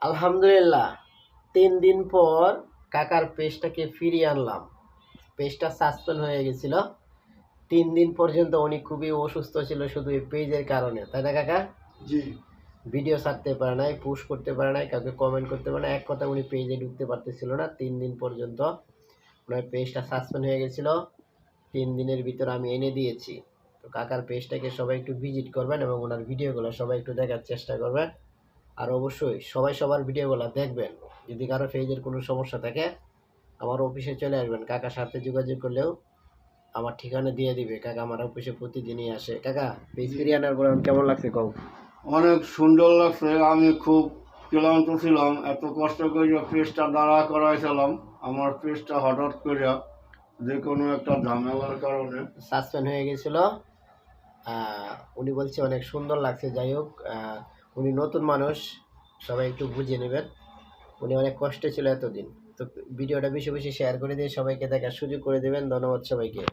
আলহামদুলিল্লাহ ৩ দিন পর কাকার পেজটাকে ফিরিয়ে আনলাম। পেজটা সাসপেন্ড হয়ে গেছিল। ৩ দিন পর্যন্ত উনি খুবই অসুস্থ ছিল শুধু এই পেজের কারণে, তাই না কাকা? জি। ভিডিও ছাড়তে পারে নাই, পুশ করতে পারে নাই, কাউকে কমেন্ট করতে পারে না, এক কথা উনি পেজে ঢুকতে পারতেছিল না। ৩ দিন পর্যন্ত ওনার পেজটা সাসপেন্ড হয়ে গেছিল। ৩ দিনের ভিতর আমি এনে দিয়েছি। তো কাকার পেজটাকে সবাই একটু ভিজিট করবেন এবং ওনার ভিডিওগুলো সবাই একটু দেখার চেষ্টা করবেন। আর অবশ্যই সবাই সবার ভিডিওগুলো দেখবেন। যদি কারো পেজের কোনো সমস্যা থাকে আমার অফিসে চলে আসবেন, কাকার সাথে যোগাযোগ করলেও আমার ঠিকানা দিয়ে দিবে। কাকা আমার অফিসে প্রতিদিনই আসে। কাকা পেজ ফিরিয়ে আনার পর আমার কেমন লাগছে কও? অনেক সুন্দর লাগছে। আমি খুব ক্লান্ত ছিলাম, এত কষ্ট করে পেজটা দাঁড়া করাইছিলাম। আমার পেজটা হঠাৎ করে যে কোনো একটা ঝামেলার কারণে সাসপেন্ড হয়ে গেছিল। উনি বলছে অনেক সুন্দর লাগছে। যাই হোক, উনি নতুন মানুষ, সবাই একটু বুঝিয়ে নেবেন। উনি অনেক কষ্টে ছিল এতদিন। তো ভিডিওটা বেশি বেশি শেয়ার করে দিয়ে সবাইকে দেখার সুযোগ করে দেবেন। ধন্যবাদ সবাইকে।